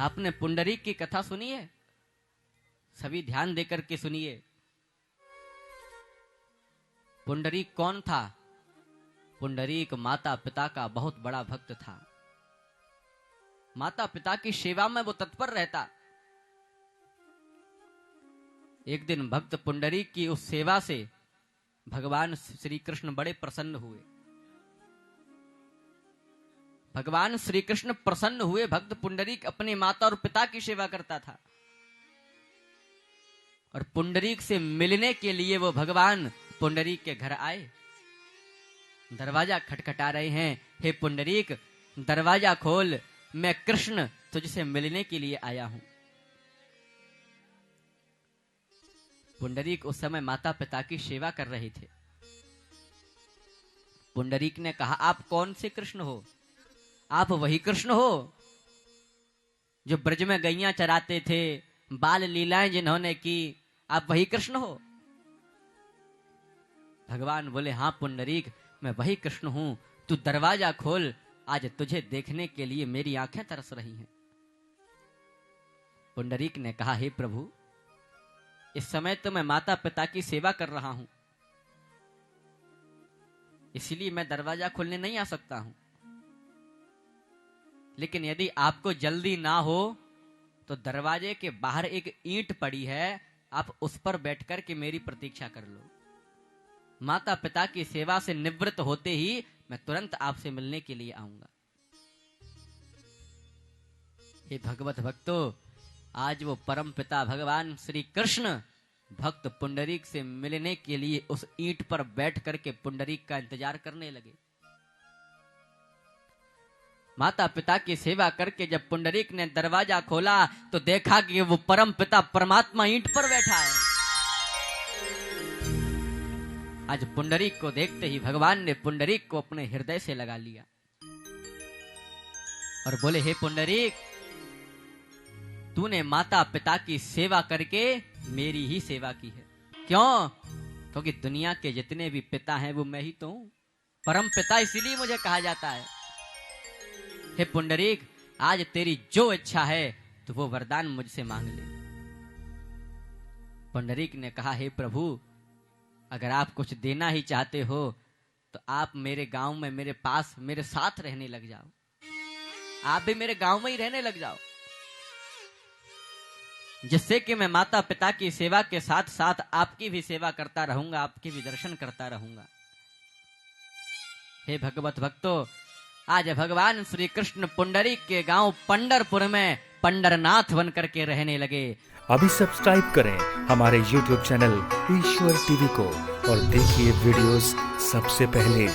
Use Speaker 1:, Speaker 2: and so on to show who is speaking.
Speaker 1: आपने पुंडरीक की कथा सुनी है? सभी ध्यान देकर के सुनिए। पुंडरीक कौन था? पुंडरीक माता पिता का बहुत बड़ा भक्त था। माता पिता की सेवा में वो तत्पर रहता। एक दिन भक्त पुंडरीक की उस सेवा से भगवान श्री कृष्ण बड़े प्रसन्न हुए। भगवान श्री कृष्ण प्रसन्न हुए। भक्त पुंडरीक अपनी माता और पिता की सेवा करता था और पुंडरीक से मिलने के लिए वो भगवान पुंडरीक के घर आए। दरवाजा खटखटा रहे हैं। हे पुंडरीक, दरवाजा खोल, मैं कृष्ण तुझसे मिलने के लिए आया हूं। पुंडरीक उस समय माता पिता की सेवा कर रहे थे। पुंडरीक ने कहा, आप कौन से कृष्ण हो? आप वही कृष्ण हो जो ब्रज में गैया चराते थे, बाल लीलाएं जिन्होंने की, आप वही कृष्ण हो? भगवान बोले, हाँ पुंडरीक, मैं वही कृष्ण हूं। तू दरवाजा खोल, आज तुझे देखने के लिए मेरी आंखें तरस रही हैं। पुंडरीक ने कहा, हे प्रभु, इस समय तो मैं माता पिता की सेवा कर रहा हूं, इसलिए मैं दरवाजा खोलने नहीं आ सकता हूं। लेकिन यदि आपको जल्दी ना हो तो दरवाजे के बाहर एक ईंट पड़ी है, आप उस पर बैठकर के मेरी प्रतीक्षा कर लो। माता पिता की सेवा से निवृत्त होते ही मैं तुरंत आपसे मिलने के लिए आऊंगा। हे भगवत भक्तों, आज वो परम पिता भगवान श्री कृष्ण भक्त पुंडरीक से मिलने के लिए उस ईंट पर बैठ करके पुंडरीक का इंतजार करने लगे। माता पिता की सेवा करके जब पुंडरीक ने दरवाजा खोला तो देखा कि वो परम पिता परमात्मा ईंट पर बैठा है। आज पुंडरीक को देखते ही भगवान ने पुंडरीक को अपने हृदय से लगा लिया और बोले, हे पुंडरीक, तूने माता पिता की सेवा करके मेरी ही सेवा की है। क्यों? क्योंकि दुनिया के जितने भी पिता हैं वो मैं ही तो हूं। परम पिता इसीलिए मुझे कहा जाता है। हे पुंडरीक, आज तेरी जो इच्छा है तो वो वरदान मुझसे मांग ले। पुंडरीक ने कहा, हे प्रभु, अगर आप कुछ देना ही चाहते हो तो आप मेरे गांव में मेरे पास मेरे साथ रहने लग जाओ। आप भी मेरे गांव में ही रहने लग जाओ, जिससे कि मैं माता पिता की सेवा के साथ साथ आपकी भी सेवा करता रहूंगा, आपके भी दर्शन करता रहूंगा। हे भगवत भक्तों, आज भगवान श्री कृष्ण पुंडरीक के गांव पंढरपुर में पंडरनाथ बन करके रहने लगे।
Speaker 2: अभी सब्सक्राइब करें हमारे YouTube चैनल ईश्वर टीवी को और देखिए वीडियोस सबसे पहले।